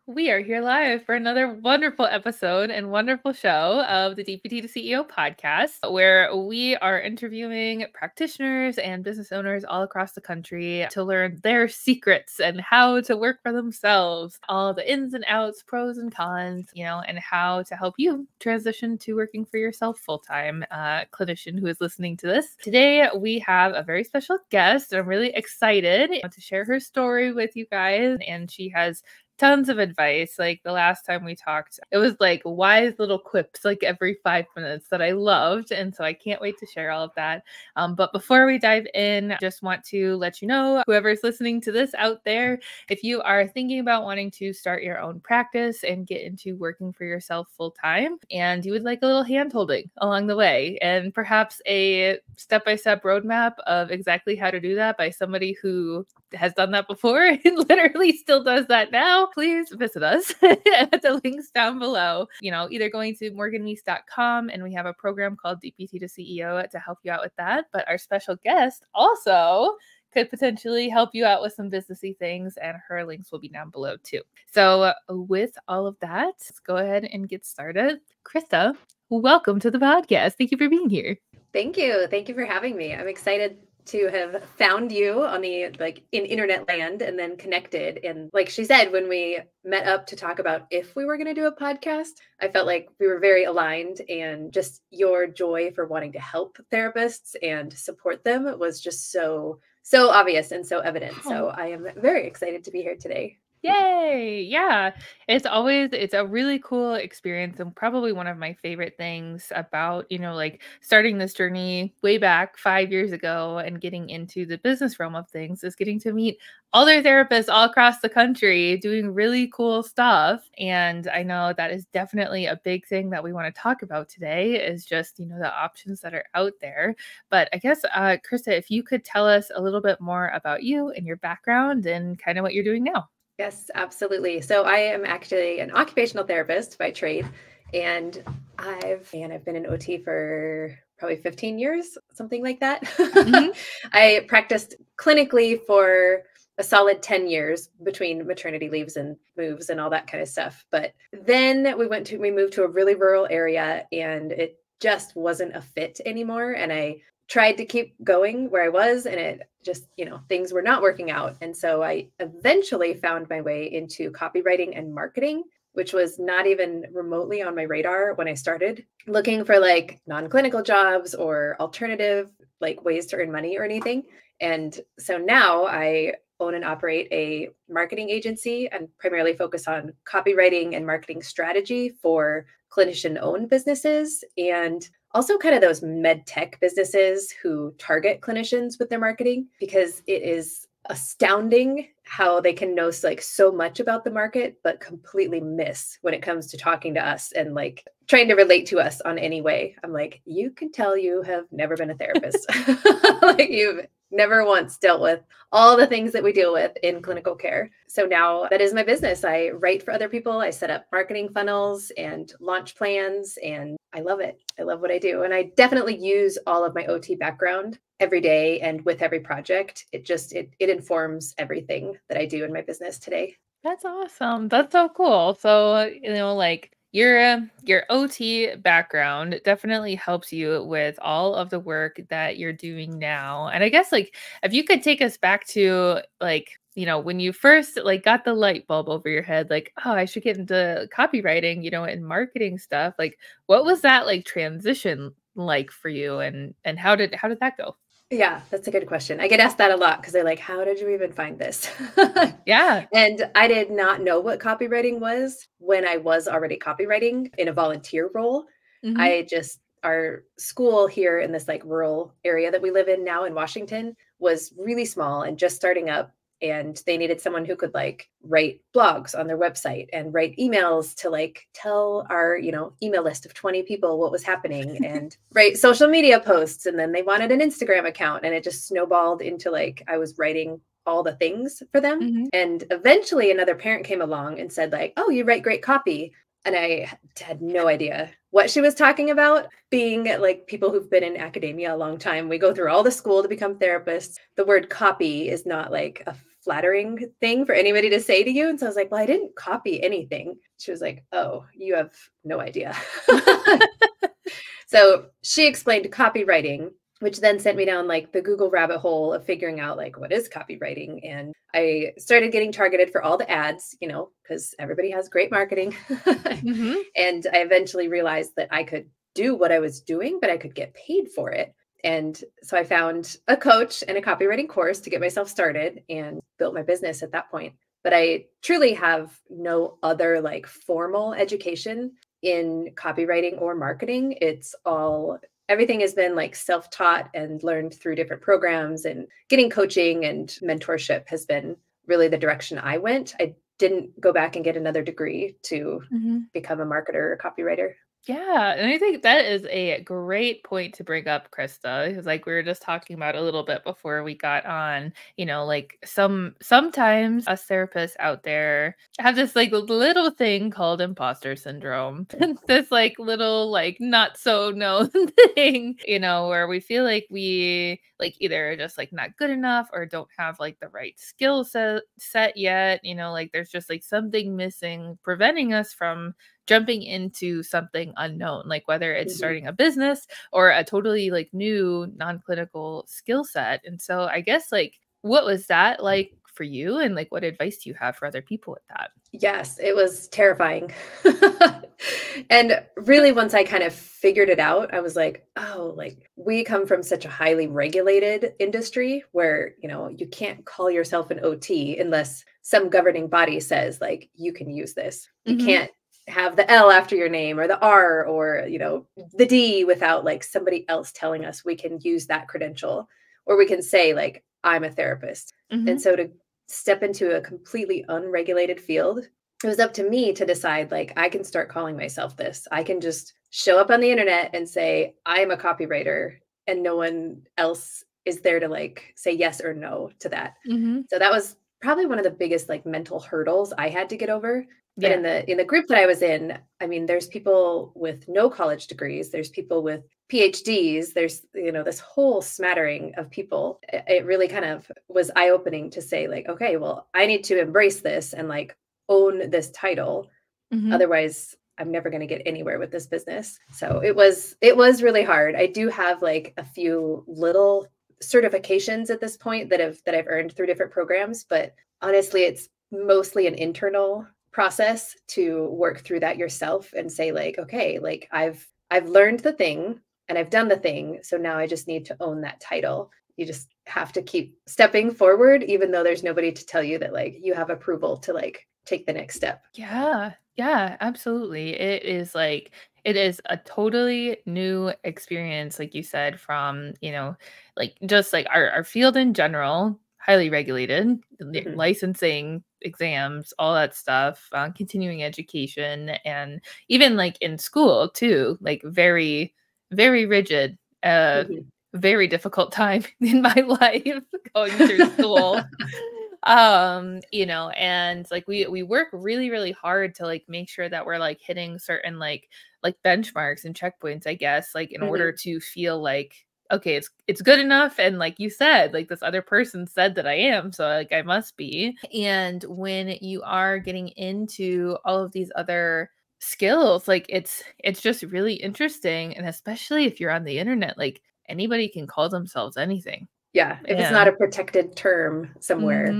We are here live for another wonderful episode and wonderful show of the DPT to CEO podcast, where we are interviewing practitioners and business owners all across the country to learn their secrets and how to work for themselves, all the ins and outs, pros and cons, and how to help you transition to working for yourself full-time, clinician who is listening to this. Today, we have a very special guest, and I'm really excited to share her story with you guys, and she has tons of advice. Like the last time we talked, it was like wise little quips like every 5 minutes that I loved. And so I can't wait to share all of that. But before we dive in, I just want to let you know, whoever's listening to this out there, if you are thinking about wanting to start your own practice and get into working for yourself full time, and you would like a little hand holding along the way and perhaps a step-by-step roadmap of exactly how to do that by somebody who has done that before and literally still does that now, please visit us at the links down below. Either going to morganmeese.com, and we have a program called DPT to CEO to help you out with that. But our special guest also could potentially help you out with some businessy things, and her links will be down below too. So with all of that, let's go ahead and get started. Krista, welcome to the podcast. Thank you for being here. Thank you. Thank you for having me. I'm excited to have found you on the in internet land and then connected. And like she said, when we met up to talk about if we were going to do a podcast, I felt like we were very aligned, and just your joy for wanting to help therapists and support them was just so obvious and so evident. So I am very excited to be here today. Yay. Yeah. It's a really cool experience, and probably one of my favorite things about, starting this journey way back 5 years ago and getting into the business realm of things is getting to meet other therapists all across the country doing really cool stuff. And I know that is definitely a big thing that we want to talk about today is just, the options that are out there. But I guess, Krista, if you could tell us a little bit more about you and your background and kind of what you're doing now. Yes, absolutely. So I am actually an occupational therapist by trade, and I've been in OT for probably 15 years, something like that. Mm-hmm. I practiced clinically for a solid 10 years between maternity leaves and moves and all that kind of stuff. But then we moved to a really rural area, and it just wasn't a fit anymore. And I tried to keep going where I was, and it just, things were not working out. And so I eventually found my way into copywriting and marketing, which was not even remotely on my radar when I started looking for non-clinical jobs or alternative ways to earn money or anything. And so now I own and operate a marketing agency and primarily focus on copywriting and marketing strategy for clinician-owned businesses, and also kind of those med tech businesses who target clinicians with their marketing, because it is astounding how they can know so much about the market, but completely miss when it comes to talking to us and trying to relate to us on any way. I'm like, you can tell you have never been a therapist. You've never once dealt with all the things that we deal with in clinical care. So now that is my business. I write for other people. I set up marketing funnels and launch plans, and I love it. I love what I do. And I definitely use all of my OT background every day and with every project. It informs everything that I do in my business today. That's awesome. That's so cool. So, your OT background definitely helps you with all of the work that you're doing now. And I guess if you could take us back to when you first got the light bulb over your head, oh, I should get into copywriting, and marketing stuff. What was that transition for you, and how did that go? Yeah, that's a good question. I get asked that a lot because they're like, how did you even find this? Yeah. And I did not know what copywriting was when I was already copywriting in a volunteer role. Mm-hmm. Our school here in this rural area that we live in now in Washington was really small and just starting up. And they needed someone who could write blogs on their website and write emails to tell our, email list of 20 people what was happening and write social media posts. And then they wanted an Instagram account, and it just snowballed into I was writing all the things for them. Mm-hmm. And eventually another parent came along and said oh, you write great copy. And I had no idea what she was talking about. Being people who've been in academia a long time, we go through all the school to become therapists. The word copy is not a flattering thing for anybody to say to you. And so I was like, well, I didn't copy anything. She was like, oh, you have no idea. So she explained copywriting, which then sent me down like the Google rabbit hole of figuring out like, what is copywriting? And I started getting targeted for all the ads, you know, because everybody has great marketing. And I eventually realized that I could do what I was doing, but I could get paid for it. And so I found a coach and a copywriting course to get myself started and built my business at that point. But I truly have no other like formal education in copywriting or marketing. It's all, everything has been like self-taught and learned through different programs, and getting coaching and mentorship has been really the direction I went. I didn't go back and get another degree to become a marketer or copywriter. Yeah, and I think that is a great point to bring up, Krista, because like we were just talking about a little bit before we got on, you know, like sometimes us therapists out there have this like little thing called imposter syndrome. This like little like not so known thing, you know, where we feel like we like either just like not good enough or don't have like the right skill set yet, you know, like there's just like something missing preventing us from jumping into something unknown, like whether it's starting a business or a totally like new non-clinical skill set. And so I guess like, what was that like for you? And like, what advice do you have for other people with that? Yes, it was terrifying. And really, once I kind of figured it out, I was like, oh, like we come from such a highly regulated industry where, you know, you can't call yourself an OT unless some governing body says like, you can use this. You can't have the L after your name or the R or, you know, the D without like somebody else telling us we can use that credential, or we can say like, I'm a therapist. And so to step into a completely unregulated field, it was up to me to decide like, I can start calling myself this. I can just show up on the internet and say, I'm a copywriter, and no one else is there to like say yes or no to that. So that was probably one of the biggest like mental hurdles I had to get over. But in the group that I was in, I mean, there's people with no college degrees, there's people with PhDs, there's, you know, this whole smattering of people. It really kind of was eye-opening to say like, okay, well, I need to embrace this and like own this title. Otherwise, I'm never going to get anywhere with this business. So it was really hard. I do have like a few little certifications at this point that I've earned through different programs, but honestly, it's mostly an internal process to work through that yourself and say like, okay, like I've learned the thing and I've done the thing. So now I just need to own that title. You just have to keep stepping forward, even though there's nobody to tell you that like you have approval to like take the next step. Yeah, absolutely. It is a totally new experience, like you said, from, you know, like just like our field in general, highly regulated, licensing, exams, all that stuff, continuing education, and even like in school too, like very, very rigid, very difficult time in my life going through school. You know, and like we work really, really hard to like make sure that we're like hitting certain like benchmarks and checkpoints, I guess, like in order to feel like, okay, it's good enough. And like you said, like this other person said that I am, so like I must be. And when you are getting into all of these other skills, like it's just really interesting. And especially if you're on the internet, like anybody can call themselves anything. Yeah. If it's not a protected term somewhere,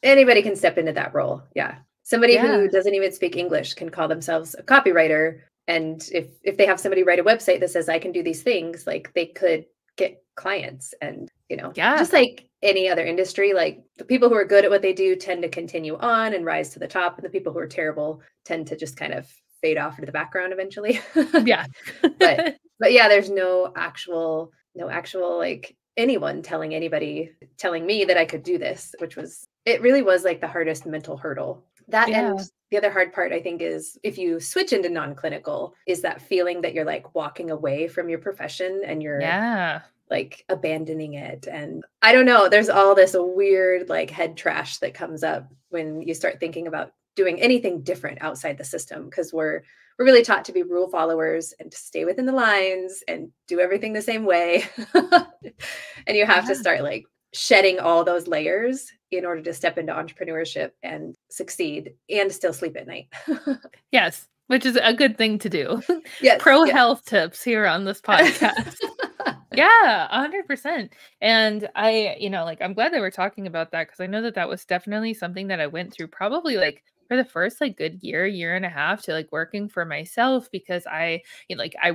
anybody can step into that role. Yeah. Somebody who doesn't even speak English can call themselves a copywriter. And if they have somebody write a website that says, I can do these things, like they could get clients. And, you know, just like any other industry, like the people who are good at what they do tend to continue on and rise to the top. And the people who are terrible tend to just kind of fade off into the background eventually. But yeah, there's no actual like anyone telling me that I could do this, it really was like the hardest mental hurdle. That and the other hard part, I think, is if you switch into non-clinical, is that feeling that you're like walking away from your profession and you're like abandoning it. And I don't know, there's all this weird like head trash that comes up when you start thinking about doing anything different outside the system, because we're really taught to be rule followers and to stay within the lines and do everything the same way. And you have to start like shedding all those layers in order to step into entrepreneurship and succeed and still sleep at night. Yes, which is a good thing to do. Yes. Pro yes. health tips here on this podcast. Yeah, 100%. And like, I'm glad that we're talking about that because I know that that was definitely something that I went through probably like for the first like good year and a half to like working for myself because I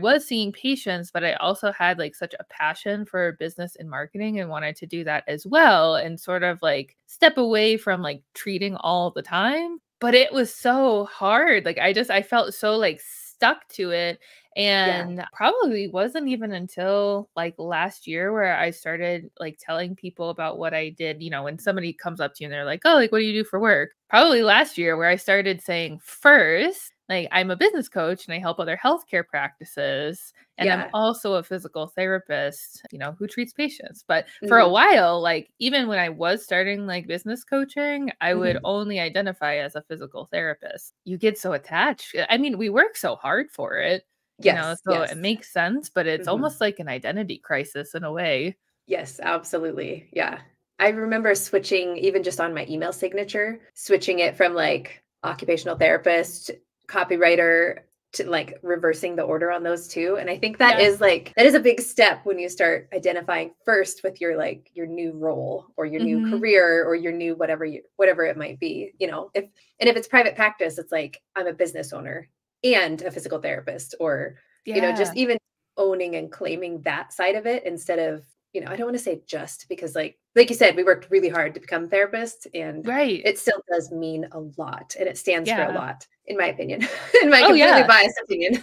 was seeing patients, but I also had like such a passion for business and marketing and wanted to do that as well and sort of like step away from like treating all the time. But it was so hard. Like I felt so like stuck to it. And probably wasn't even until like last year where I started like telling people about what I did, when somebody comes up to you and they're like, oh, like, what do you do for work? Probably last year where I started saying first, like, I'm a business coach and I help other healthcare practices. And I'm also a physical therapist, who treats patients. But for a while, like, even when I was starting like business coaching, I would only identify as a physical therapist. You get so attached. I mean, we work so hard for it. So it makes sense, but it's almost like an identity crisis in a way. Yes, absolutely. Yeah. I remember switching even just on my email signature, switching it from like occupational therapist, copywriter to like reversing the order on those two. And I think that is a big step when you start identifying first with your new role or your new career or your new whatever it might be. If it's private practice, it's like I'm a business owner and a physical therapist or just even owning and claiming that side of it instead of I don't want to say just because like you said, we worked really hard to become therapists and it still does mean a lot and it stands for a lot, in my opinion, in my completely biased opinion.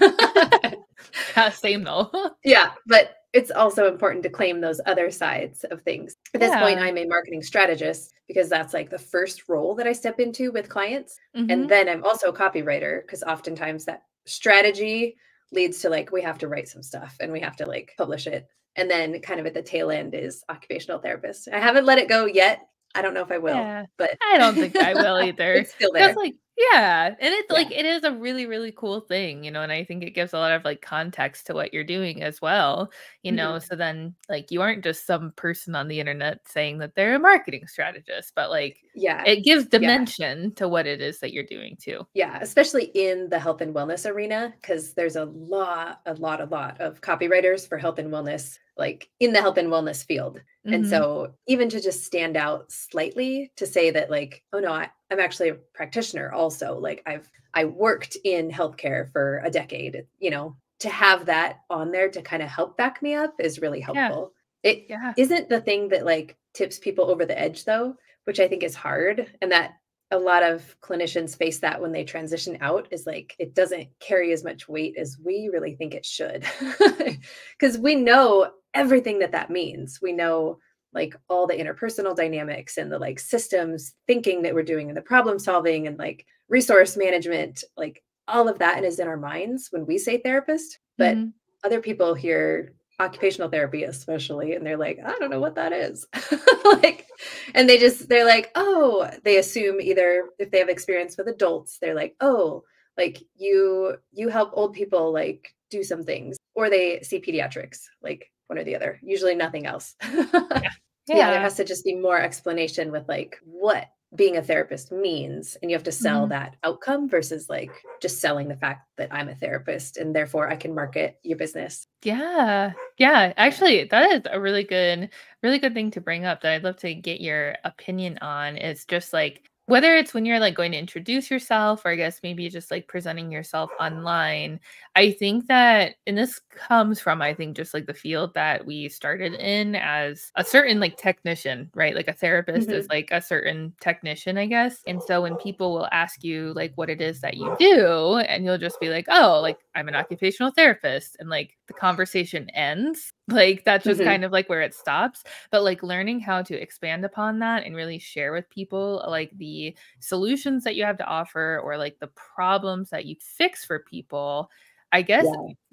Same though. Yeah. But it's also important to claim those other sides of things. At this point, I'm a marketing strategist because that's like the first role that I step into with clients. And then I'm also a copywriter because oftentimes that strategy leads to like, we have to write some stuff and we have to like publish it. And then kind of at the tail end is occupational therapist. I haven't let it go yet. I don't know if I will, but I don't think I will either. It's still there. And it's like, it is a really, really cool thing, and I think it gives a lot of like context to what you're doing as well, so then like you aren't just some person on the internet saying that they're a marketing strategist, but like, it gives dimension to what it is that you're doing too. Yeah. Especially in the health and wellness arena, because there's a lot of copywriters for health and wellness, like in the health and wellness field. And so even to just stand out slightly to say that like, oh no, I'm actually a practitioner also. Like I worked in healthcare for a decade, to have that on there to kind of help back me up is really helpful. It isn't the thing that like tips people over the edge though, which I think is hard. And that a lot of clinicians face that when they transition out is like, it doesn't carry as much weight as we really think it should. Because we know everything that means. We know like all the interpersonal dynamics and the like systems thinking that we're doing and the problem solving and like resource management, like all of that is in our minds when we say therapist, but other people hear occupational therapy especially and they're like, I don't know what that is. And they're like, oh, they assume either if they have experience with adults, they're like, oh, like you help old people like do some things, or they see pediatrics, like one or the other, usually nothing else. There has to just be more explanation with like what being a therapist means, and you have to sell that outcome versus like just selling the fact that I'm a therapist and therefore I can market your business. Actually, that is a really good thing to bring up that I'd love to get your opinion on. Is just like whether it's when you're like going to introduce yourself, or I guess maybe just like presenting yourself online. I think that, and this comes from, I think, just like the field that we started in as a certain like technician, right? Like a therapist is like a certain technician, I guess. And so when people will ask you like what it is that you do, and you'll just be like, oh, like I'm an occupational therapist, and like the conversation ends. Like that's just kind of like where it stops. But like learning how to expand upon that and really share with people like the solutions that you have to offer, or like the problems that you fix for people, I guess.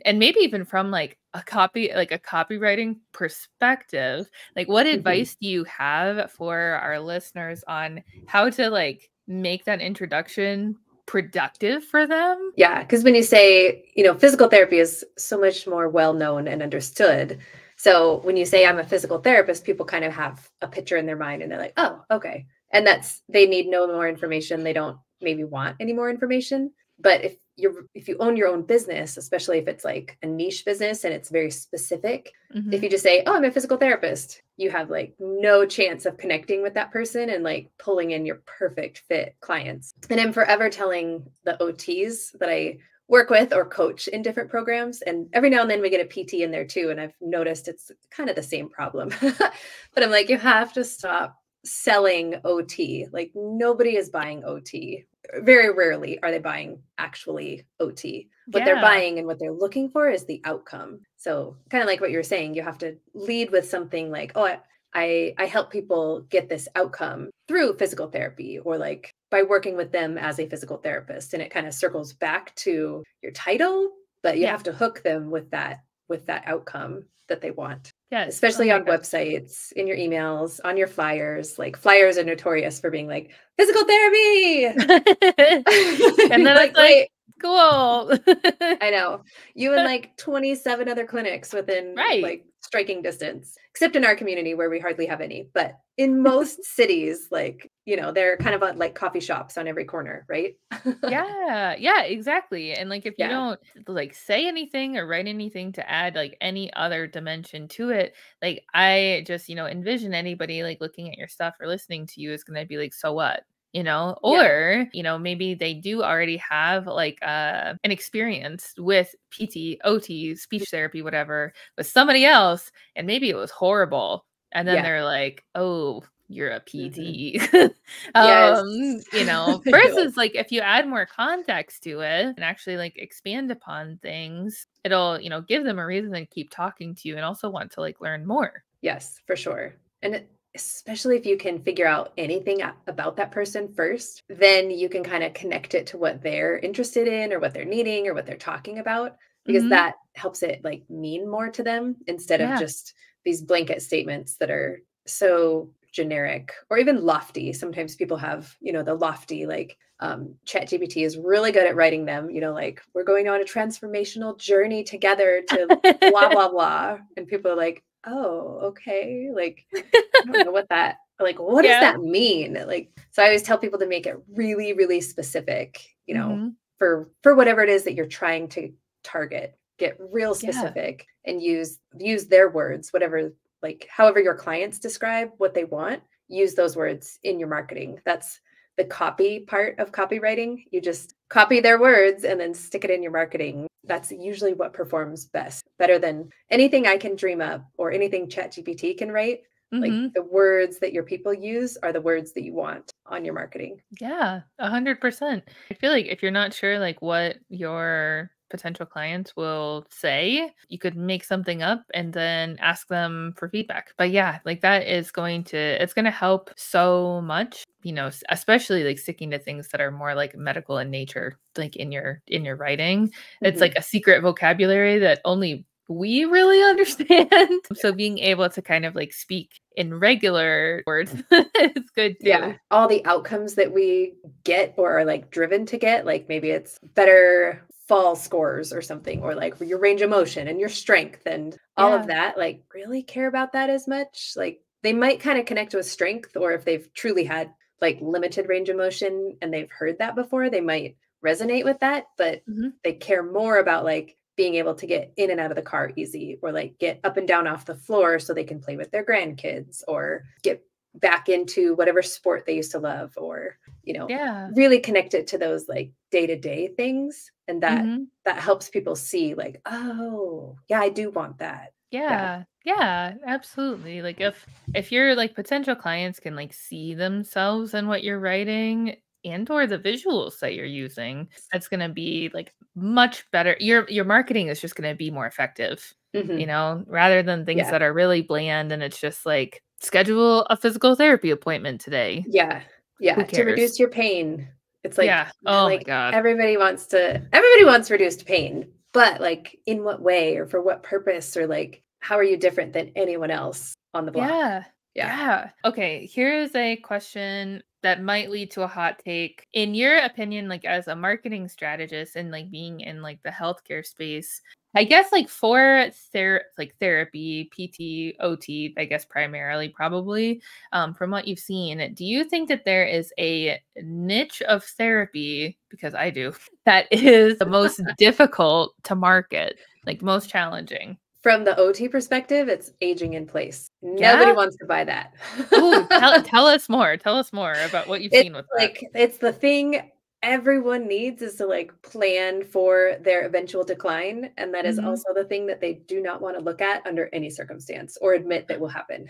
And maybe even from like a copywriting perspective, like what advice do you have for our listeners on how to like make that introduction productive for them? Yeah, because when you say, physical therapy is so much more well-known and understood. So when you say I'm a physical therapist, people kind of have a picture in their mind and they're like, oh, okay. And they need no more information. They don't maybe want any more information. But if you own your own business, especially if it's like a niche business and it's very specific, if you just say, oh, I'm a physical therapist, you have like no chance of connecting with that person and like pulling in your perfect fit clients. And I'm forever telling the OTs that I work with or coach in different programs. And every now and then we get a PT in there too. And I've noticed it's kind of the same problem. But I'm like, you have to stop selling OT. Like nobody is buying OT. Very rarely are they buying actually OT. What they're buying and what they're looking for is the outcome. So kind of like what you're saying, you have to lead with something like, oh, I help people get this outcome through physical therapy or like by working with them as a physical therapist. And it kind of circles back to your title, but you have to hook them with that outcome that they want. Yes. Especially on websites, in your emails, on your flyers. Like flyers are notorious for being like physical therapy. And then it's like, cool. I know. You and like 27 other clinics within like striking distance, except in our community where we hardly have any. But in most cities, like, you know, they're kind of like coffee shops on every corner, right? Yeah, exactly. And like, if you don't like say anything or write anything to add like any other dimension to it, like I just, envision anybody like looking at your stuff or listening to you is going to be like, so what? Or, maybe they do already have like an experience with PT, OT, speech therapy, whatever, with somebody else. And maybe it was horrible. And then they're like, oh, you're a PT. Versus like if you add more context to it and actually like expand upon things, it'll, give them a reason to keep talking to you and also want to like learn more. Yes, for sure. And especially if you can figure out anything about that person first, then you can kind of connect it to what they're interested in or what they're needing or what they're talking about, because that helps it like mean more to them instead of just these blanket statements that are so generic or even lofty. Sometimes people have, the lofty, like ChatGPT is really good at writing them, like we're going on a transformational journey together to blah, blah, blah. And people are like, oh, okay. Like, I don't know what that, like, what does that mean? Like, so I always tell people to make it really, really specific, for whatever it is that you're trying to target, get real specific and use their words, whatever, like however your clients describe what they want, use those words in your marketing. That's the copy part of copywriting. You just copy their words and then stick it in your marketing. That's usually what performs best, better than anything I can dream up or anything ChatGPT can write. Like the words that your people use are the words that you want on your marketing. Yeah, 100%. I feel like if you're not sure like what your potential clients will say, you could make something up and then ask them for feedback. But yeah, like that is it's going to help so much, especially like sticking to things that are more like medical in nature, like in your writing. It's like a secret vocabulary that only we really understand. So being able to kind of like speak in regular words is good too. Yeah. All the outcomes that we get or are like driven to get, like maybe it's better fall scores or something, or like your range of motion and your strength and all of that, like really care about that as much. Like they might kind of connect with strength, or if they've truly had like limited range of motion and they've heard that before, they might resonate with that, but they care more about like being able to get in and out of the car easy, or like get up and down off the floor so they can play with their grandkids, or get back into whatever sport they used to love, or, really connect it to those like day-to-day things. And that helps people see like, oh yeah, I do want that. Yeah, absolutely. Like if your like potential clients can like see themselves in what you're writing and or the visuals that you're using, that's going to be like much better. Your marketing is just going to be more effective, rather than things that are really bland and it's just like schedule a physical therapy appointment today. Yeah. To reduce your pain. It's like, oh my God. Everybody wants reduced pain, but like in what way or for what purpose, or like, how are you different than anyone else on the block? Yeah. Okay. Here's a question that might lead to a hot take. In your opinion, like as a marketing strategist and like being in like the healthcare space, I guess like for therapy, PT, OT, I guess primarily probably, from what you've seen, do you think that there is a niche of therapy, because I do, that is the most difficult to market, like most challenging? From the OT perspective, it's aging in place. Nobody Yeah. wants to buy that. Oh, tell us more. Tell us more about what you've It's seen with that. like, it's the thing everyone needs is to like plan for their eventual decline. And that is Mhm. also the thing that they do not want to look at under any circumstance or admit that will happen.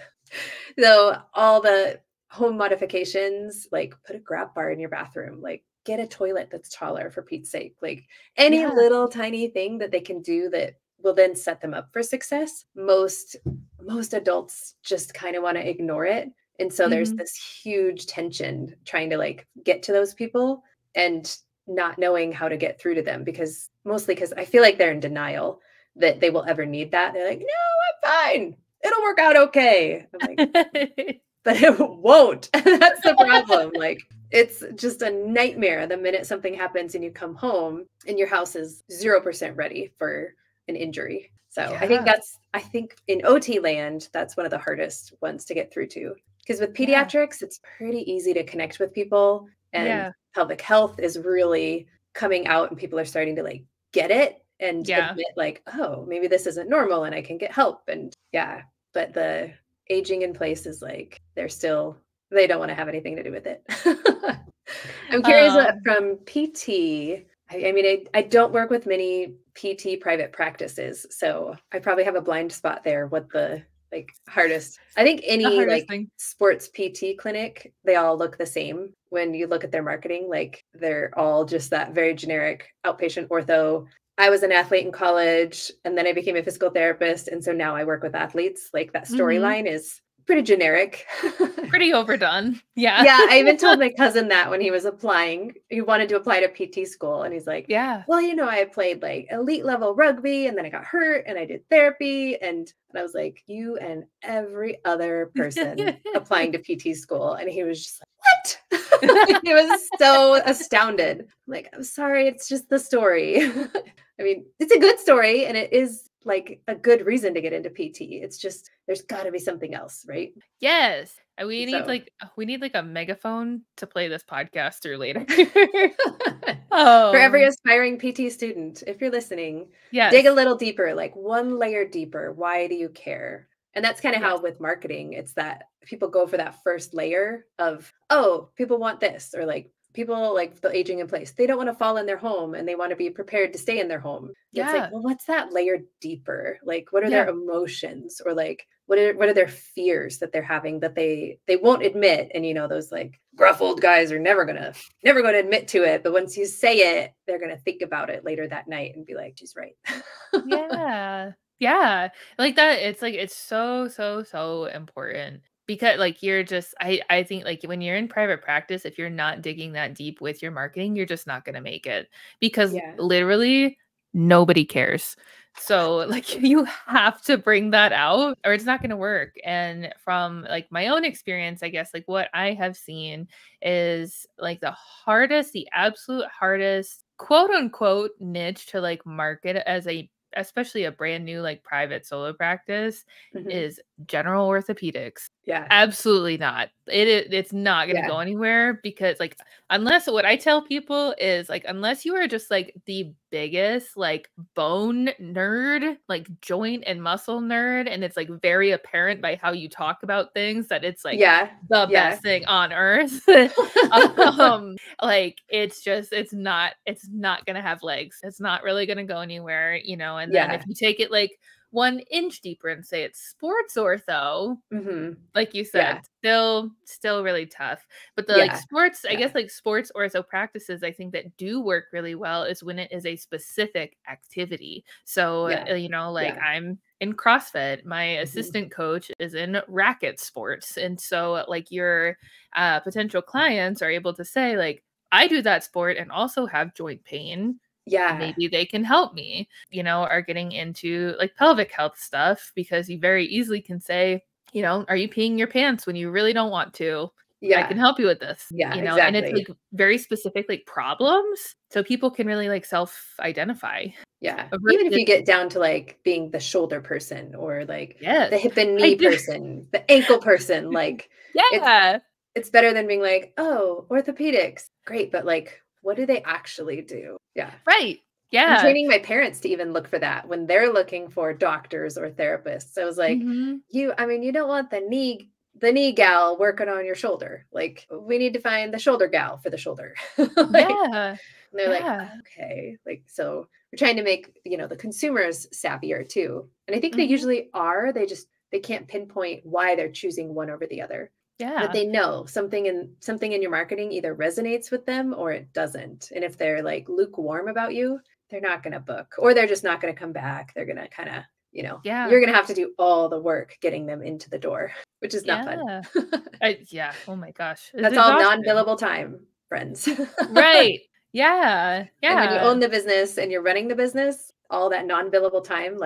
So all the home modifications, like put a grab bar in your bathroom, like get a toilet that's taller for Pete's sake, like any Yeah. little tiny thing that they can do that will then set them up for success. Most adults just kind of want to ignore it. And so there's Mhm. this huge tension trying to like get to those people and not knowing how to get through to them mostly because I feel like they're in denial that they will ever need that. They're like, no, I'm fine. It'll work out okay. I'm like, but it won't. That's the problem. Like, it's just a nightmare the minute something happens and you come home and your house is 0% ready for an injury. So Yeah. I think in OT land, that's one of the hardest ones to get through to. Because with Yeah. pediatrics, it's pretty easy to connect with people, and Yeah. pelvic health is really coming out and people are starting to like get it and Yeah. admit like, oh, maybe this isn't normal and I can get help. And yeah, but the aging in place is like they don't want to have anything to do with it. I'm curious Um, from PT. I mean, I don't work with many PT private practices, so I probably have a blind spot there. What the like hardest? I think the any hardest like thing. sports PT clinic, they all look the same when you look at their marketing. Like they're all just that very generic outpatient ortho. I was an athlete in college and then I became a physical therapist. And so now I work with athletes. Like that Mhm. storyline is pretty generic. Pretty overdone. Yeah. Yeah, I even told my cousin that when he was applying, he wanted to apply to PT school. And he's like, Yeah. well, I played like elite level rugby and then I got hurt and I did therapy. And I was like, you and every other person applying to PT school. And he was just like, what? He was so astounded. I'm like, I'm sorry, it's just the story. I mean, it's a good story and it is like a good reason to get into PT. It's just, there's got to be something else, right? Yes. And So, we need like a megaphone to play this podcast through later. for every Oh, aspiring PT student, if you're listening, dig a yes. little deeper, like one layer deeper. Why do you care? And that's kind of Yes. how with marketing, it's that people go for that first layer of, oh, people want this, or like people like the aging in place. They don't want to fall in their home and they want to be prepared to stay in their home. And it's like, Yeah. well, what's that layer deeper? Like, what are their Yeah. emotions, or like what are their fears that they're having that they won't admit? And those like gruff old guys are never gonna admit to it. But once you say it, they're gonna think about it later that night and be like, she's right. Yeah. Yeah. Like that, it's like it's so, so, so important because like you're just I think like when you're in private practice, if you're not digging that deep with your marketing, you're just not gonna make it because Yeah. literally nobody cares. So like you have to bring that out or it's not gonna work. And from like my own experience, I guess like what I have seen is like the absolute hardest quote unquote niche to like market as a especially a brand new like private solo practice Mhm. is general orthopedics. Yeah. Absolutely not. It's not going to Yeah. go anywhere because like unless what I tell people is like unless you are just like the biggest like bone nerd, like joint and muscle nerd and it's like very apparent by how you talk about things that it's like Yeah. the Yeah. best thing on earth. Like it's not gonna have legs. It's not really gonna go anywhere, and then if Yeah. you take it like 1 inch deeper and say it's sports ortho, Mhm. like you Yeah. said, still really tough. But the like Yeah. sports, I guess Yeah. like sports ortho practices, I think that do work really well is when it is a specific activity. So, Yeah. like Yeah. I'm in CrossFit, my Mhm. assistant coach is in racket sports. And so like your potential clients are able to say like, I do that sport and also have joint pain. Yeah. Maybe they can help me, are getting into like pelvic health stuff because you very easily can say, are you peeing your pants when you really don't want to? I can help you with this, Yeah, you know, and it's exactly. like very specific like problems. So people can really like self-identify. Yeah. Even if Versus you get down to like being the shoulder person or like yes, the hip and I knee do. person, the ankle person, like it's Yeah. it's better than being like, "Oh, orthopedics." Great, but like what do they actually do? Yeah. Right. I'm Yeah. training my parents to even look for that when they're looking for doctors or therapists. I was like, Mhm. I mean, you don't want the knee gal working on your shoulder. Like, we need to find the shoulder gal for the shoulder. Like, Yeah. and they're like, Yeah. okay. Like, so we're trying to make, the consumers savvier too. And I think they Mhm. usually are. They can't pinpoint why they're choosing one over the other. But Yeah. they know something in your marketing either resonates with them or it doesn't. And if they're like lukewarm about you, they're not going to book, or they're just not going to come back. They're going to kind of, Yeah. you're going to have to do all the work getting them into the door, which is not fun. Yeah. Yeah. Oh my gosh. It's That's all exhausting. non-billable time, friends. Right. Yeah. And when you Yeah. own the business and you're running the business, all that non-billable time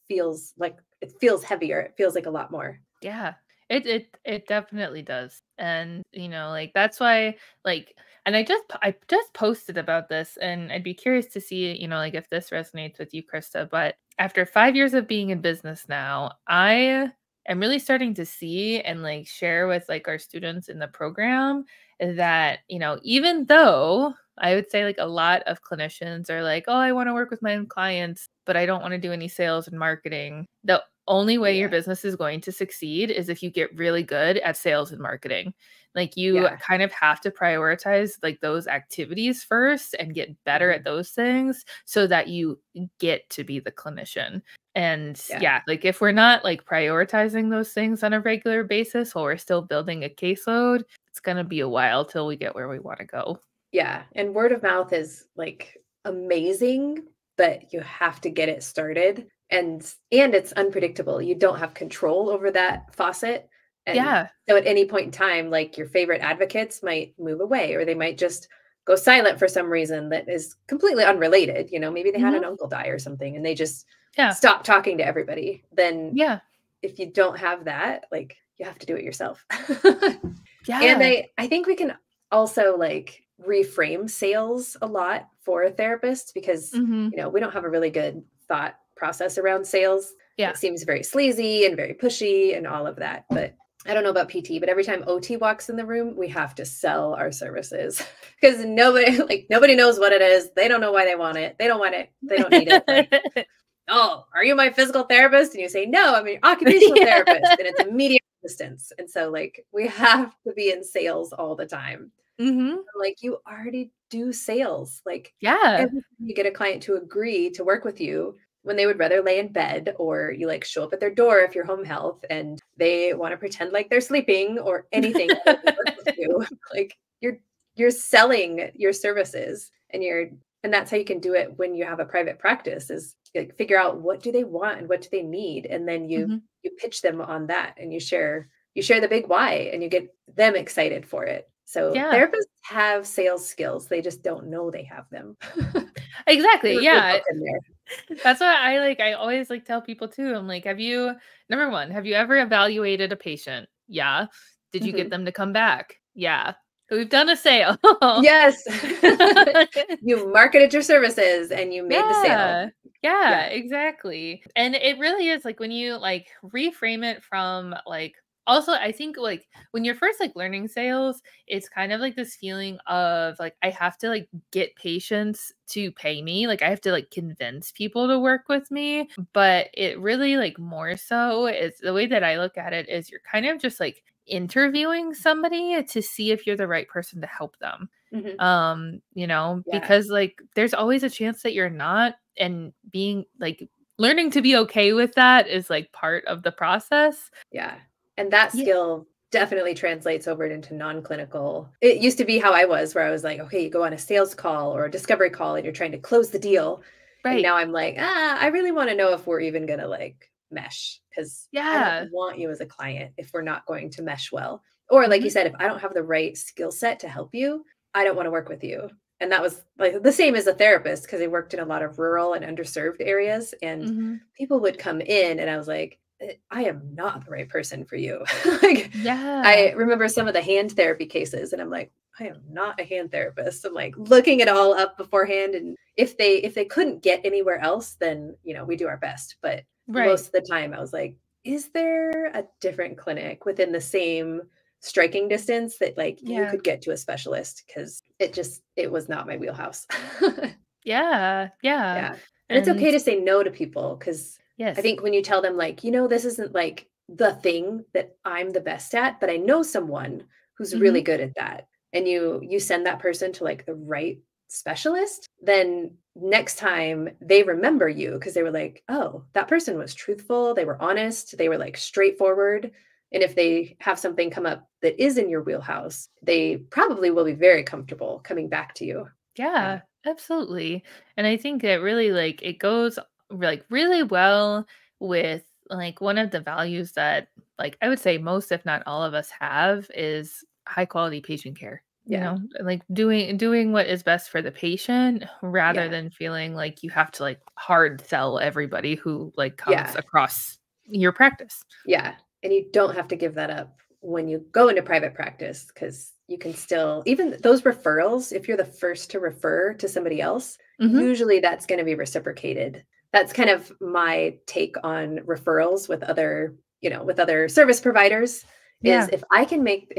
feels like it feels heavier. It feels like a lot more. Yeah. It definitely does. And like that's why like and I just posted about this and I'd be curious to see, like if this resonates with you, Krista, but after 5 years of being in business now, I am really starting to see and like share with like our students in the program that, even though I would say like a lot of clinicians are like, "Oh, I want to work with my own clients, but I don't want to do any sales and marketing." The only way your Yeah. business is going to succeed is if you get really good at sales and marketing. Like you Yeah. kind of have to prioritize like those activities first and get better Mhm. at those things so that you get to be the clinician. And Yeah. yeah, like if we're not like prioritizing those things on a regular basis while we're still building a caseload, it's going to be a while till we get where we want to go. Yeah, and word of mouth is, like, amazing, but you have to get it started, and it's unpredictable. You don't have control over that faucet, and Yeah. so at any point in time, like, your favorite advocates might move away, or they might just go silent for some reason that is completely unrelated, maybe they had an Mhm. uncle die or something, and they just Yeah. stop talking to everybody. Then Yeah. if you don't have that, like, you have to do it yourself. And Yeah. I think we can also like reframe sales a lot for a therapist because, Mhm. we don't have a really good thought process around sales. Yeah. It seems very sleazy and very pushy and all of that. But I don't know about PT, but every time OT walks in the room, we have to sell our services because nobody knows what it is. They don't know why they want it. They don't want it. They don't need it. Like, oh, are you my physical therapist? And you say, no, I'm an occupational therapist. And it's immediate resistance. And so like we have to be in sales all the time. Mhm. Like you already do sales. Like Yeah. every time you get a client to agree to work with you when they would rather lay in bed, or you like show up at their door if you're home health and they want to pretend like they're sleeping or anything other than work with you. Like you're selling your services, and that's how you can do it when you have a private practice is like figure out what do they want and what do they need, and then you Mhm. you pitch them on that, and you share the big why, and you get them excited for it. So Yeah. therapists have sales skills, they just don't know they have them. Exactly, They're yeah. built in there. That's what I always, like, tell people too. I'm like, Number 1, have you ever evaluated a patient? Yeah. Did you get Mhm. them to come back? Yeah. We've done a sale. Yes. You marketed your services and you made the sale. Yeah. Yeah, Yeah. exactly. And it really is like when you like reframe it from like also I think like when you're first like learning sales, it's kind of like this feeling of like I have to like get patients to pay me. Like I have to like convince people to work with me. But it really like more so is the way that I look at it is you're kind of just like interviewing somebody to see if you're the right person to help them. Mhm. Yeah. Because like there's always a chance that you're not, and being like learning to be okay with that is like part of the process. Yeah. And that Yeah, skill definitely translates over into non-clinical. It used to be how I was, where I was like, okay, you go on a sales call or a discovery call and you're trying to close the deal. And right. now I'm like, I really want to know if we're even going to like mesh, because I don't Yeah. want you as a client if we're not going to mesh well. Or like you Mhm, said, if I don't have the right skill set to help you, I don't want to work with you. And that was like the same as a therapist, because I worked in a lot of rural and underserved areas, and mhm. people would come in and I was like, I am not the right person for you. Like, Yeah. I remember some of the hand therapy cases, and I'm like, I am not a hand therapist. I'm like looking it all up beforehand. And if they couldn't get anywhere else, then, we do our best. But Right. most of the time I was like, is there a different clinic within the same striking distance that like you Yeah. could get to a specialist? Because it was not my wheelhouse. Yeah. Yeah. Yeah. And it's okay And to say no to people, because I yes. think when you tell them, like, this isn't like the thing that I'm the best at, but I know someone who's really Mhm. good at that. And you send that person to like the right specialist, then next time they remember you because they were like, oh, that person was truthful. They were honest. They were like straightforward. And if they have something come up that is in your wheelhouse, they probably will be very comfortable coming back to you. Yeah. Yeah, absolutely. And I think it really like it goes like really well with like one of the values that like I would say most if not all of us have is high quality patient care. Yeah. Like doing what is best for the patient rather Yeah. than feeling like you have to like hard sell everybody who like comes Yeah. across your practice. Yeah, and you don't have to give that up when you go into private practice, because you can still, even those referrals, if you're the first to refer to somebody else, Mhm. usually that's going to be reciprocated. That's kind of my take on referrals with other service providers, is Yeah. if I can make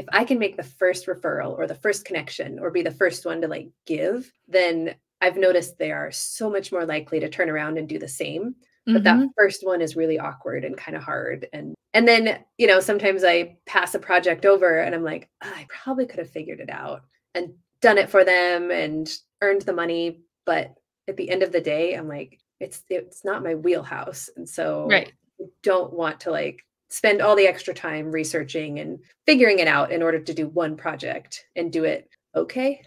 the first referral or the first connection or be the first one to like give, then I've noticed they are so much more likely to turn around and do the same. But that Mhm. first one is really awkward and kind of hard. And then, sometimes I pass a project over and I'm like, "Ah, I probably could have figured it out and done it for them and earned the money." But at the end of the day, I'm like, it's not my wheelhouse. And so Right. I don't want to like spend all the extra time researching and figuring it out in order to do one project and do it okay.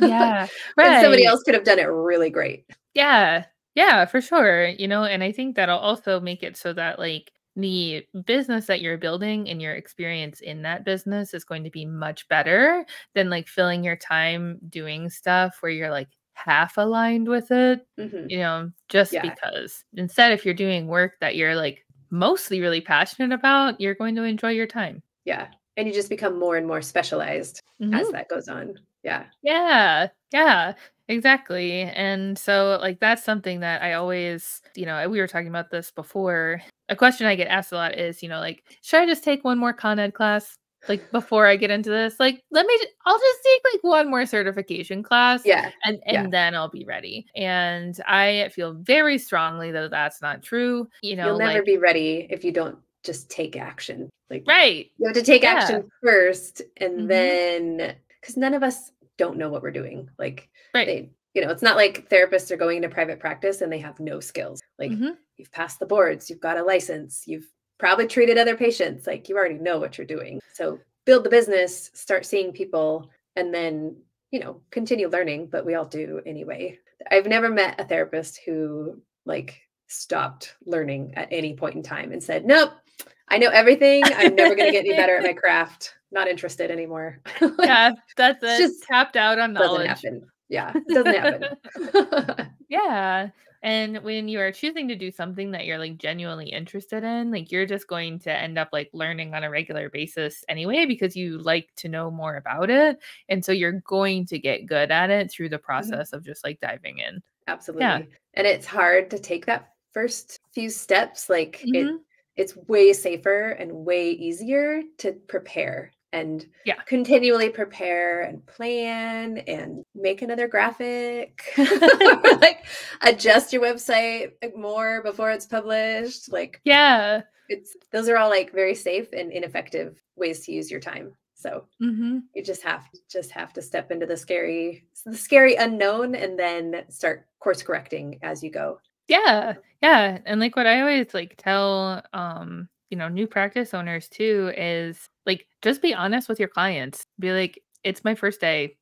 Yeah. When somebody Right. else could have done it really great. Yeah. Yeah, for sure. And I think that'll also make it so that like the business that you're building and your experience in that business is going to be much better than like filling your time doing stuff where you're like half aligned with it, Hmm. just Yeah. because. Instead, if you're doing work that you're like mostly really passionate about, you're going to enjoy your time. Yeah. And you just become more and more specialized as Mhm. that goes on. Yeah. Yeah, yeah, exactly. And so, like, that's something that I always, we were talking about this before. A question I get asked a lot is, like, should I just take one more Con Ed class? Like before I get into this, like, I'll just take like one more certification class Yeah. and Yeah. then I'll be ready. And I feel very strongly that that's not true. You'll never Like, be ready if you don't just take action. Like, right. you have to take Yeah. action first, and Mhm. then, because none of us don't know what we're doing. Like, Right. it's not like therapists are going into private practice and they have no skills. Like, Mhm. you've passed the boards, you've got a license, you've probably treated other patients. Like, you already know what you're doing. So build the business, start seeing people, and then, continue learning. But we all do anyway. I've never met a therapist who like stopped learning at any point in time and said, nope, I know everything. I'm never going to get any better at my craft. Not interested anymore. Like, Yeah, that's it's it. just Tapped out on doesn't knowledge. happen. Yeah, it doesn't happen. Yeah, and when you are choosing to do something that you're, like, genuinely interested in, like, you're just going to end up, like, learning on a regular basis anyway because you like to know more about it, and so you're going to get good at it through the Mhm. process of just, like, diving in. Yeah. Absolutely. And it's hard to take that first few steps. Like, Mhm. it's way safer and way easier to prepare and Yeah. continually prepare and plan and make another graphic or like adjust your website like, more before it's published. Like, Yeah. it's those are all like very safe and ineffective ways to use your time. So Mhm. you just have to step into the scary unknown, and then start course correcting as you go. Yeah. Yeah, and, like, what I always, like, tell, new practice owners too is, like, just be honest with your clients. Be like, "It's my first day."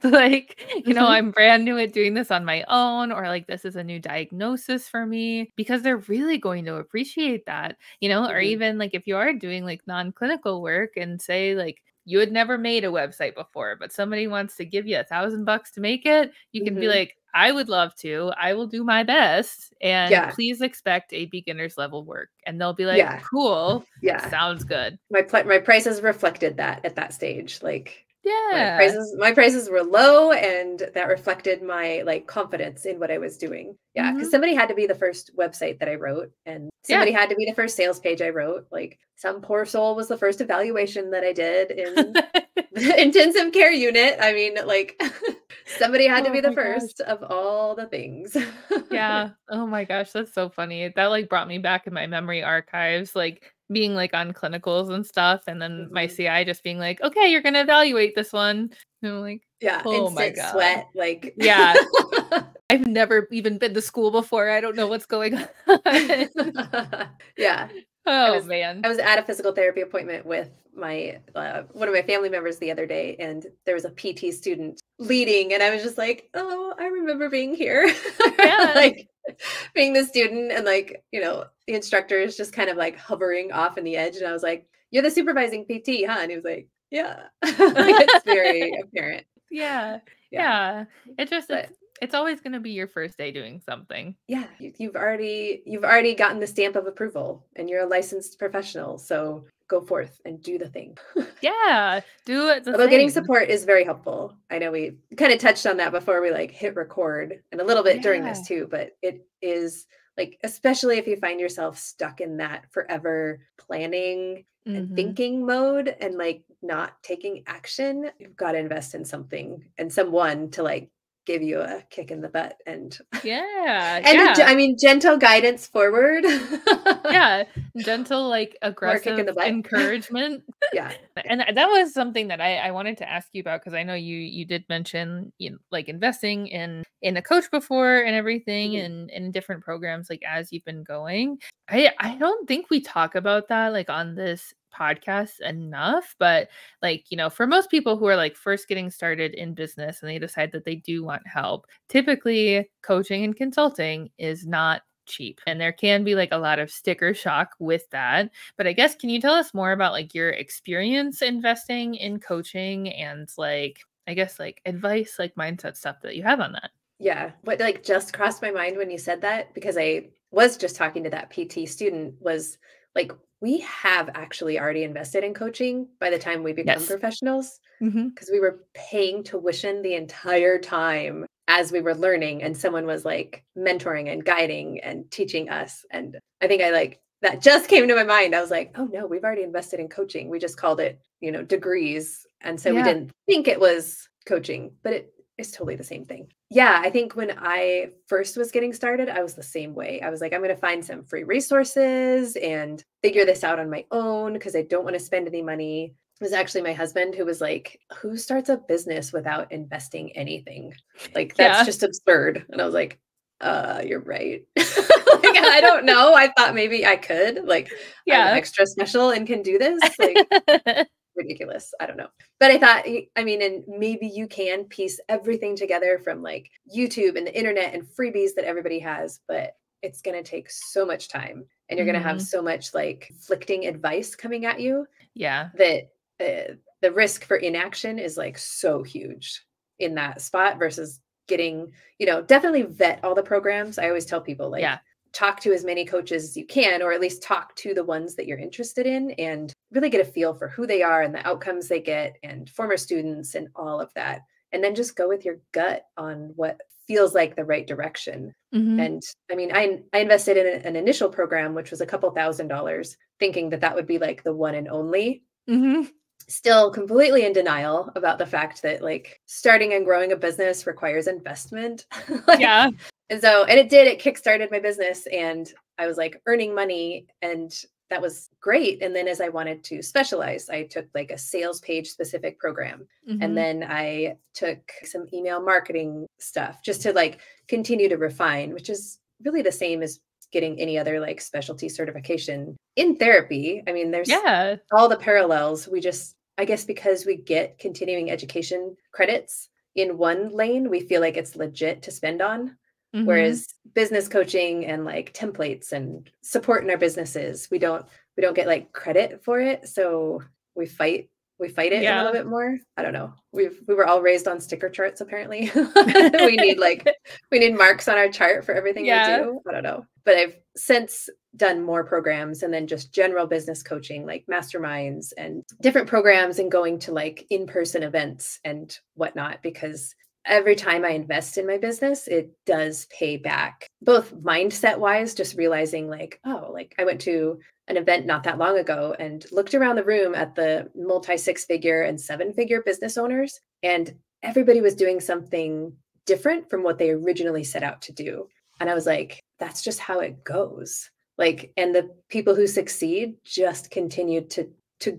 Like, Mhm, "I'm brand new at doing this on my own," or, like, "This is a new diagnosis for me," because they're really going to appreciate that, or mhm, even, like, if you are doing, like, non-clinical work and say, like, you had never made a website before, but somebody wants to give you $1,000 to make it, you can be mhm. like, I would love to. I will do my best. And Yeah. please expect a beginner's level work. And they'll be like, Yeah. cool. Yeah. Sounds good. My prices reflected that at that stage. Like Yeah. my prices were low, and that reflected my like confidence in what I was doing. Yeah. Cause somebody had to be the first website that I wrote, and somebody had to be the first sales page I wrote. Like some poor soul was the first evaluation that I did in the intensive care unit. I mean, like somebody had to be the first of all the things. Yeah. Oh my gosh, that's so funny. That like brought me back in my memory archives, like being like on clinicals and stuff, and then my CI just being like, "Okay, you're gonna evaluate this one." And I'm like, Yeah, "Oh my instant god." sweat, like Yeah. I've never even been to school before. I don't know what's going on. Yeah. Oh man. I was at a physical therapy appointment with my one of my family members the other day, and there was a PT student leading, and I was just like, "Oh, I remember being here." Yeah. Like being the student, and like, the instructor is just kind of like hovering off in the edge, and I was like, "You're the supervising PT, huh?" And he was like, "Yeah." Like it's very apparent. Yeah. Yeah. Yeah. It just But it's always gonna be your first day doing something. yeah, you've already gotten the stamp of approval, and you're a licensed professional, so go forth and do the thing. Yeah. Do it the Although getting thing. support is very helpful. I know we kind of touched on that before we like hit record, and a little bit during this Yeah. too, but it is like, especially if you find yourself stuck in that forever planning and Mhm. thinking mode and like not taking action, you've got to invest in something and someone to like give you a kick in the butt and Yeah. and Yeah. I mean gentle guidance forward. Yeah. Gentle, like More kick in aggressive the butt. encouragement. Yeah. And that was something that I wanted to ask you about, because I know you did mention, like investing in a coach before and everything, Mhm. and in different programs like as you've been going. I don't think we talk about that like on this podcast enough, but like, for most people who are like first getting started in business and they decide that they do want help, typically coaching and consulting is not cheap, and there can be like a lot of sticker shock with that. But I guess, can you tell us more about like your experience investing in coaching and like, I guess, like advice, like mindset stuff that you have on that? Yeah. What like just crossed my mind when you said that, because I was just talking to that PT student, was like, we have actually already invested in coaching by the time we become Yes. professionals, Hmm. because we were paying tuition the entire time as we were learning, and someone was like mentoring and guiding and teaching us. And I think I like that just came to my mind. I was like, oh no, we've already invested in coaching. We just called it, degrees. And so we Yeah. didn't think it was coaching, but it is totally the same thing. Yeah, I think when I first was getting started, I was the same way. I was like, I'm going to find some free resources and figure this out on my own because I don't want to spend any money. It was actually my husband who was like, who starts a business without investing anything? Like, that's Yeah. just absurd. And I was like, you're right. Like, I don't know. I thought maybe I could. Like, I'm Yeah. extra special and can do this. Like, ridiculous. I don't know. But I thought, I mean, and maybe you can piece everything together from like YouTube and the internet and freebies that everybody has, but it's going to take so much time, and you're going to have Hmm. so much like conflicting advice coming at you Yeah. that the risk for inaction is like so huge in that spot versus getting, definitely vet all the programs. I always tell people like, Yeah. talk to as many coaches as you can, or at least talk to the ones that you're interested in and really get a feel for who they are and the outcomes they get and former students and all of that. And then just go with your gut on what feels like the right direction. Hmm. And I mean, I invested in an initial program, which was a couple $1,000s, thinking that that would be like the one and only. Hmm. Still completely in denial about the fact that like starting and growing a business requires investment. Like, Yeah. and it kickstarted my business, and I was like earning money, and that was great. And then as I wanted to specialize, I took like a sales page specific program. And Hmm. then I took some email marketing stuff just to like continue to refine, which is really the same as getting any other like specialty certification in therapy. I mean, there's Yeah. all the parallels. We just, I guess, because we get continuing education credits in one lane, we feel like it's legit to spend on. Hmm. Whereas business coaching and like templates and support in our businesses, we don't get like credit for it. So we fight we fight it a little Yeah. bit more. I don't know. We were all raised on sticker charts, apparently. we need marks on our chart for everything we Yeah. do. I don't know. But I've since done more programs, and then just general business coaching, like masterminds and different programs, and going to like in-person events and whatnot, because every time I invest in my business, it does pay back, both mindset wise, just realizing like, oh, like I went to an event not that long ago and looked around the room at the multi 6-figure and 7-figure business owners, and everybody was doing something different from what they originally set out to do. And I was like, that's just how it goes. Like, and the people who succeed just continue to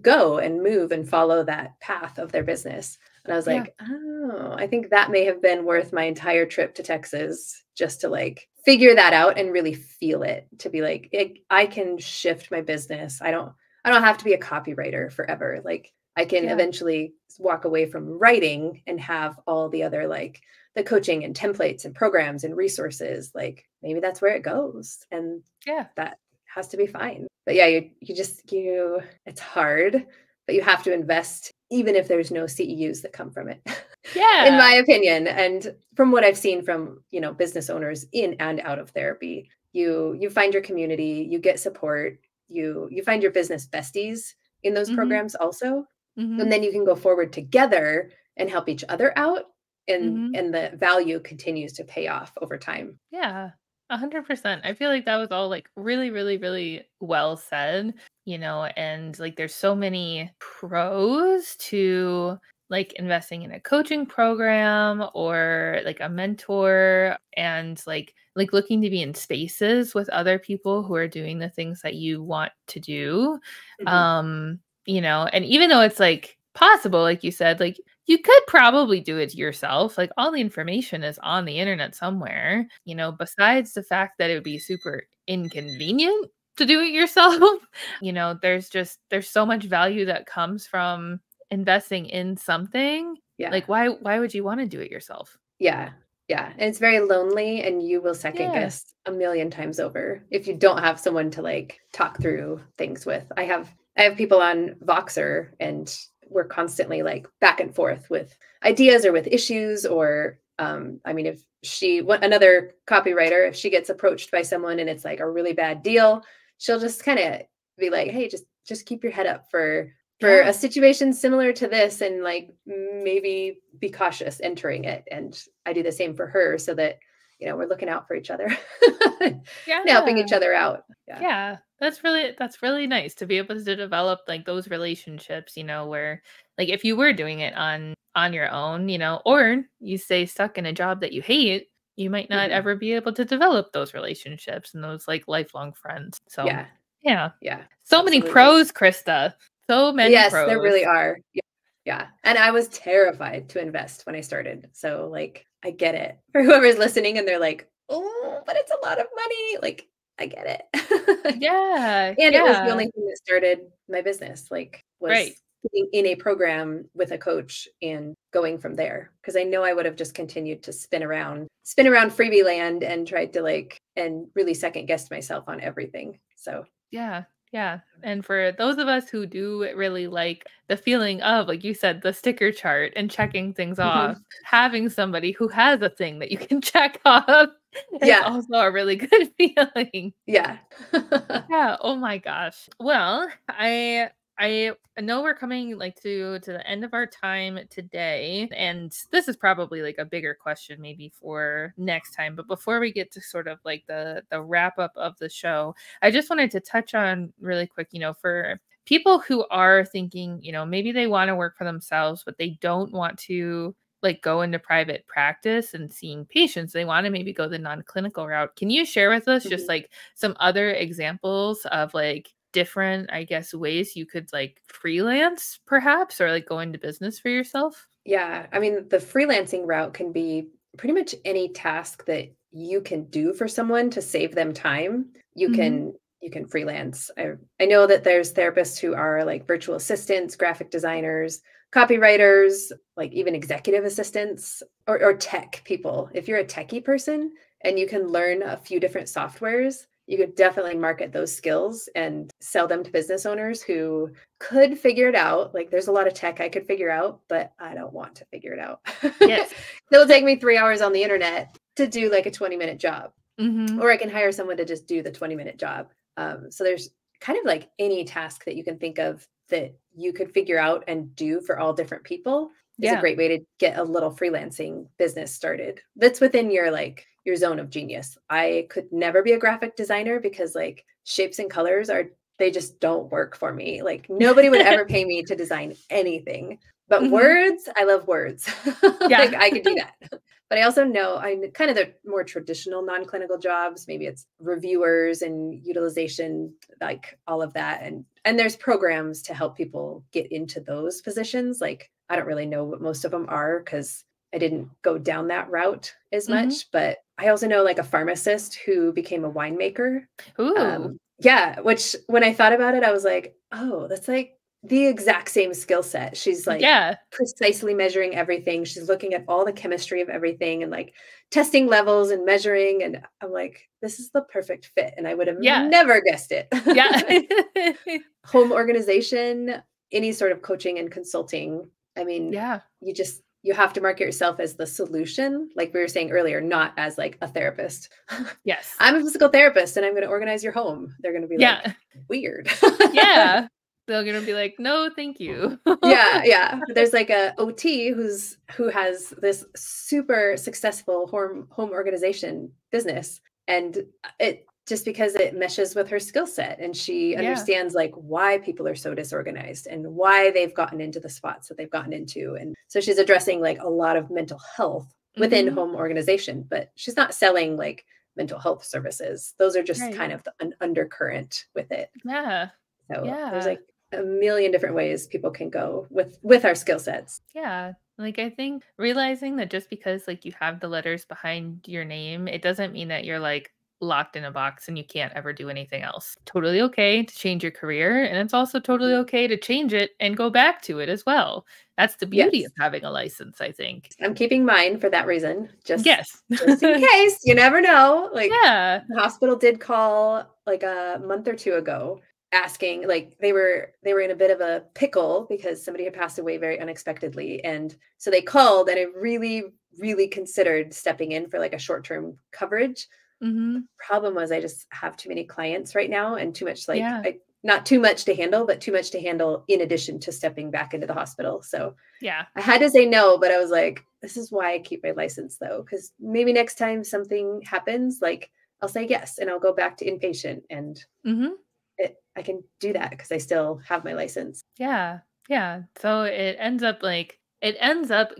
go and move and follow that path of their business. And I was like, oh, I think that may have been worth my entire trip to Texas, just to like figure that out and really feel it, to be like, I can shift my business. I don't have to be a copywriter forever. Like I can eventually walk away from writing and have all the other, like the coaching and templates and programs and resources. Like maybe that's where it goes. And that has to be fine. But yeah, it's hard, but you have to invest even if there's no CEUs that come from it. Yeah. In my opinion. And from what I've seen from, business owners in and out of therapy, you find your community, you get support, you find your business besties in those programs also. And then you can go forward together and help each other out. And the value continues to pay off over time. Yeah. 100%. I feel like that was all like really, really, really well said, and like there's so many pros to like investing in a coaching program or like a mentor, and like looking to be in spaces with other people who are doing the things that you want to do. And even though it's like possible, like you said, like you could probably do it yourself. Like all the information is on the internet somewhere, besides the fact that it would be super inconvenient to do it yourself. There's so much value that comes from investing in something. Yeah. Like why would you want to do it yourself? Yeah. Yeah. And it's very lonely, and you will second guess a million times over if you don't have someone to like talk through things with. I have people on Voxer, and we're constantly like back and forth with ideas or with issues, or if another copywriter, if she gets approached by someone and it's like a really bad deal, she'll just kind of be like, hey, just keep your head up for a situation similar to this, and like maybe be cautious entering it. And I do the same for her, so that we're looking out for each other, helping each other out. Yeah, that's really nice to be able to develop like those relationships, where like if you were doing it on your own, or you stay stuck in a job that you hate, you might not ever be able to develop those relationships and those like lifelong friends. So yeah. So absolutely. many pros, Krista. So many pros. Yes, there really are. Yeah. And I was terrified to invest when I started. So like, I get it for whoever's listening and they're like, oh, but it's a lot of money. Like, I get it. Yeah. And it was the only thing that started my business, like was being in a program with a coach and going from there. Cause I know I would have just continued to spin around freebie land and tried to and really second guessed myself on everything. So yeah. And for those of us who do really like the feeling of, like you said, the sticker chart and checking things off, having somebody who has a thing that you can check off is also a really good feeling. Yeah. Yeah. Oh my gosh. Well, I know we're coming like to the end of our time today, and this is probably like a bigger question maybe for next time. But before we get to sort of like the wrap up of the show, I just wanted to touch on really quick, for people who are thinking, maybe they want to work for themselves, but they don't want to like go into private practice and seeing patients. They want to maybe go the non-clinical route. Can you share with us just like some other examples of like different, I guess, ways you could like freelance perhaps, or like go into business for yourself? Yeah. I mean, the freelancing route can be pretty much any task that you can do for someone to save them time. You can freelance. I know that there's therapists who are like virtual assistants, graphic designers, copywriters, like even executive assistants, or tech people. If you're a techie person and you can learn a few different softwares, you could definitely market those skills and sell them to business owners who could figure it out. Like there's a lot of tech I could figure out, but I don't want to figure it out. Yes. It'll take me 3 hours on the internet to do like a 20-minute job. Mm-hmm. Or I can hire someone to just do the 20-minute job. So there's kind of like any task that you can think of that you could figure out and do for all different people is a great way to get a little freelancing business started. That's within your zone of genius. I could never be a graphic designer because like shapes and colors they just don't work for me. Like nobody would ever pay me to design anything. But words, I love words. Like I could do that. But I also know I'm kind of the more traditional non-clinical jobs. Maybe it's reviewers and utilization, like all of that. And there's programs to help people get into those positions. Like I don't really know what most of them are because I didn't go down that route as much. But I also know like a pharmacist who became a winemaker. Ooh. Yeah. Which when I thought about it, I was like, oh, that's like the exact same skill set. She's like precisely measuring everything. She's looking at all the chemistry of everything and like testing levels and measuring. And I'm like, this is the perfect fit. And I would have never guessed it. Home organization, any sort of coaching and consulting. I mean, you have to market yourself as the solution. Like we were saying earlier, not as like a therapist. Yes. I'm a physical therapist and I'm going to organize your home. They're going to be like, weird. They're going to be like, no, thank you. Yeah. There's like a OT who has this super successful home organization business. And it just because it meshes with her skill set and she understands like why people are so disorganized and why they've gotten into the spots that they've gotten into. And so she's addressing like a lot of mental health within home organization, but she's not selling like mental health services. Those are just kind of an undercurrent with it. Yeah. So there's like a million different ways people can go with our skill sets. Yeah. Like I think realizing that just because like you have the letters behind your name, it doesn't mean that you're like locked in a box and you can't ever do anything else. Totally okay to change your career. And it's also totally okay to change it and go back to it as well. That's the beauty of having a license, I think. I'm keeping mine for that reason. Just in case. You never know. Like the hospital did call like a month or two ago asking, like they were in a bit of a pickle because somebody had passed away very unexpectedly. And so they called and I really, really considered stepping in for like a short-term coverage. The problem was I just have too many clients right now and too much not too much to handle, but too much to handle in addition to stepping back into the hospital. So I had to say no, but I was like, this is why I keep my license though. Because maybe next time something happens, like I'll say yes and I'll go back to inpatient and I can do that because I still have my license. Yeah. So it ends up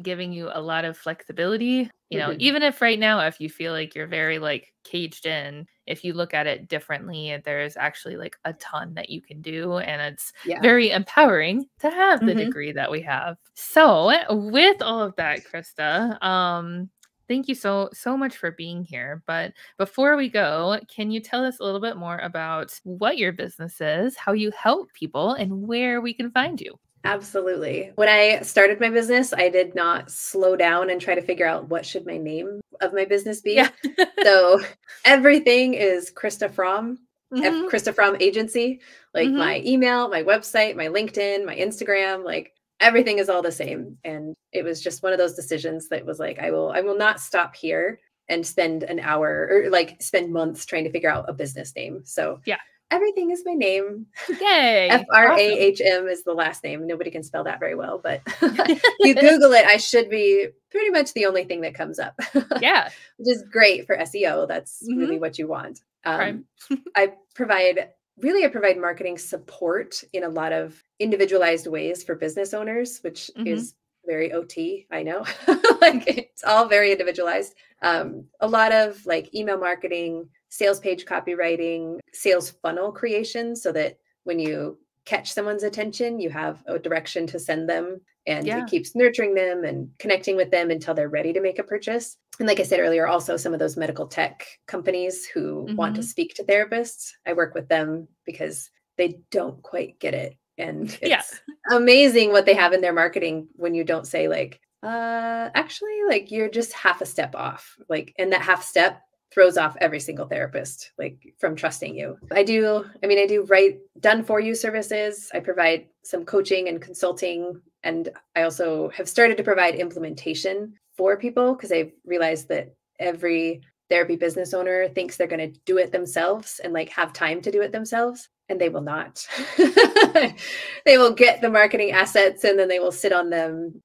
giving you a lot of flexibility, you know, even if right now, if you feel like you're very like caged in, if you look at it differently, there's actually like a ton that you can do. And it's very empowering to have the degree that we have. So with all of that, Krista, thank you so much for being here. But before we go, can you tell us a little bit more about what your business is, how you help people, and where we can find you? Absolutely. When I started my business, I did not slow down and try to figure out what should my name of my business be. So everything is Krista Frahm, Krista Frahm Agency, like my email, my website, my LinkedIn, my Instagram, like everything is all the same. And it was just one of those decisions that was like, I will not stop here and spend an hour or like spend months trying to figure out a business name. So everything is my name. Yay. Frahm is the last name. Nobody can spell that very well, but if you Google it, I should be pretty much the only thing that comes up. Which is great for SEO. That's really what you want. I provide marketing support in a lot of individualized ways for business owners, which is very OT. I know, like it's all very individualized. A lot of like email marketing, sales page copywriting, sales funnel creation, so that when you catch someone's attention, you have a direction to send them and it keeps nurturing them and connecting with them until they're ready to make a purchase. And like I said earlier, also some of those medical tech companies who want to speak to therapists, I work with them because they don't quite get it. And it's amazing what they have in their marketing when you don't say like, actually, like you're just half a step off. Like, and that half step throws off every single therapist, like from trusting you. I do write done for you services. I provide some coaching and consulting. And I also have started to provide implementation for people because I've realized that every therapy business owner thinks they're going to do it themselves and like have time to do it themselves. And they will not. They will get the marketing assets and then they will sit on them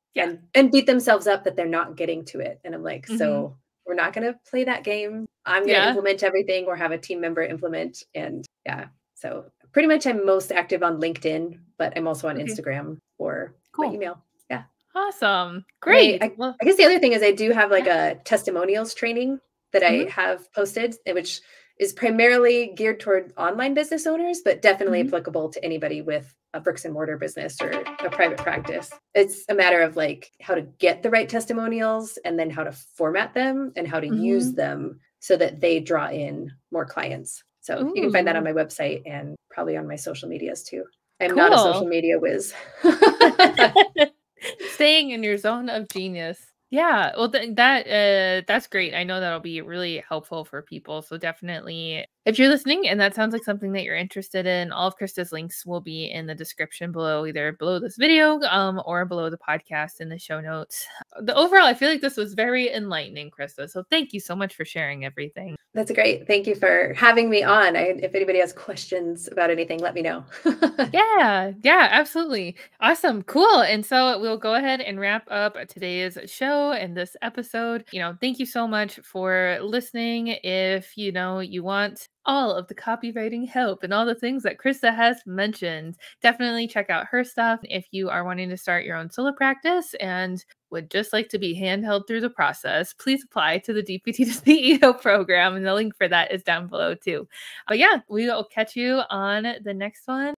and beat themselves up that they're not getting to it. And I'm like, so we're not going to play that game. I'm going to implement everything or have a team member implement. And so pretty much I'm most active on LinkedIn, but I'm also on Instagram or my email. Yeah. Awesome. Great. I guess the other thing is I do have like a testimonials training that I have posted, which is primarily geared toward online business owners, but definitely applicable to anybody with a bricks and mortar business or a private practice. It's a matter of like how to get the right testimonials and then how to format them and how to use them so that they draw in more clients. So you can find that on my website and probably on my social medias too. I'm not a social media whiz. Staying in your zone of genius. Yeah, well, that's great. I know that'll be really helpful for people. So definitely, if you're listening and that sounds like something that you're interested in, all of Krista's links will be in the description below, either below this video or below the podcast in the show notes. Overall, I feel like this was very enlightening, Krista. So thank you so much for sharing everything. That's great. Thank you for having me on. If anybody has questions about anything, let me know. Yeah, absolutely. Awesome. Cool. And so we'll go ahead and wrap up today's show and this episode. Thank you so much for listening. If, you want all of the copywriting help and all the things that Krista has mentioned, definitely check out her stuff. If you are wanting to start your own solo practice and would just like to be handheld through the process, please apply to the DPT to CEO program. And the link for that is down below too. But yeah, we will catch you on the next one.